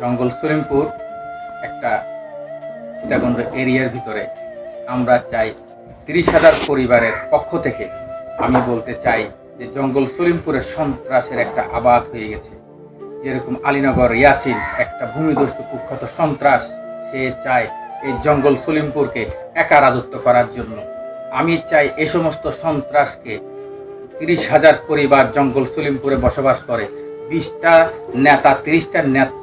জঙ্গল সলিমপুর একটা সীতাকুণ্ড এরিয়ার ভিতরে আমরা চাই 30,000 পরিবারের পক্ষ থেকে আমি বলতে চাই যে জঙ্গল সলিমপুরের সন্ত্রাসের একটা আবাদ হয়ে গেছে। যেরকম আলীনগর ইয়াসিন একটা ভূমিদস্যু কুখ্যাত সন্ত্রাস, সে চায় এই জঙ্গল সলিমপুরকে একা রাজত্ব করার জন্য। আমি চাই এই সমস্ত সন্ত্রাসকে 30,000 পরিবার জঙ্গল সলিমপুরে বসবাস করে, 20টা নেতা 30টা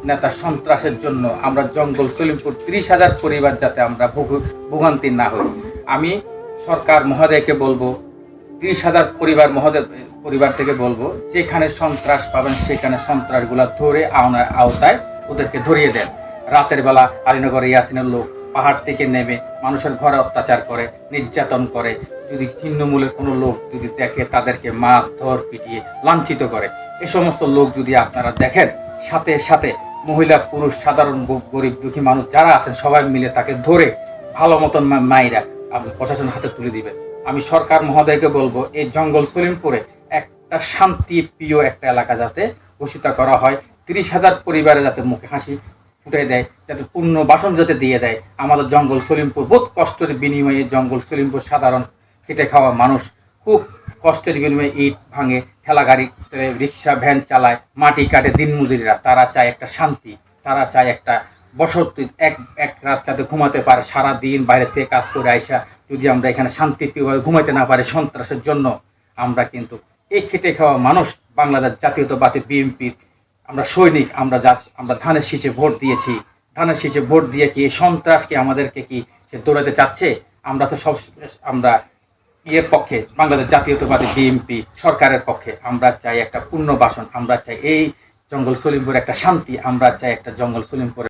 নেতা সন্ত্রাসের জন্য আমরা জঙ্গল সলিমপুর 30,000 পরিবার যাতে আমরা ভোগান্তি না হই। আমি সরকার মহোদয়কে বলবো, 30,000 পরিবার থেকে বলবো, যেখানে সন্ত্রাস পাবেন সেখানে সন্ত্রাসগুলা ধরে আওতায় ওদেরকে ধরিয়ে দেন। রাতের বেলা আলীনগর ইয়াসিনের লোক পাহাড় থেকে নেমে মানুষের ঘরে অত্যাচার করে, নির্যাতন করে। যদি ছিন্নমূলের কোনো লোক যদি দেখে তাদেরকে মারধর পিটিয়ে লাঞ্ছিত করে। এ সমস্ত লোক যদি আপনারা দেখেন, সাথে সাথে মহিলা পুরুষ সাধারণ গরিব দুঃখী মানুষ যারা আছেন সবাই মিলে তাকে ধরে ভালো মতন মাইরা আপনি প্রশাসনের হাতে তুলে দিবেন। আমি সরকার মহোদয়কে বলবো, এই জঙ্গল সলিমপুরে একটা শান্তি প্রিয় একটা এলাকা যাতে ঘোষিত করা হয়, 30,000 পরিবারে যাতে মুখে হাসি ফুটে দেয়, যাতে পূর্ণ বাসন যাতে দিয়ে দেয়। আমাদের জঙ্গল সলিমপুর বহুত কষ্টের বিনিময়ে জঙ্গল সলিমপুর সাধারণ খেটে খাওয়া মানুষ খুব কষ্টের বিনিময়ে ইট ভাঙে, ঠেলা গাড়ি রিক্সা ভ্যান চালায়, মাটি কাটে দিনমজুরিরা। তারা চায় একটা শান্তি, তারা চায় একটা বসতি, এক রাত যাতে ঘুমাতে পারে। সারা দিন বাইরে থেকে কাজ করে আইসা যদি আমরা এখানে শান্তিপ্রিয়ভাবে ঘুমাইতে না পারি সন্ত্রাসের জন্য, আমরা কিন্তু এই খেটে খাওয়া মানুষ বাংলাদেশ জাতীয়তাবাদী বিএনপির আমরা সৈনিক, আমরা ধানের শীষে ভোট দিয়েছি। ধানের শীষে ভোট দিয়ে কি এই সন্ত্রাসকে আমাদেরকে কি সে দৌড়াতে চাচ্ছে? আমরা তো আমরা পক্ষে, বাংলাদেশ জাতীয়তাবাদী বিএনপি সরকারের পক্ষে। আমরা চাই একটা পূর্ণ বাসন, আমরা চাই এই জঙ্গল সলিমপুর একটা শান্তি, আমরা চাই একটা জঙ্গল সলিমপুর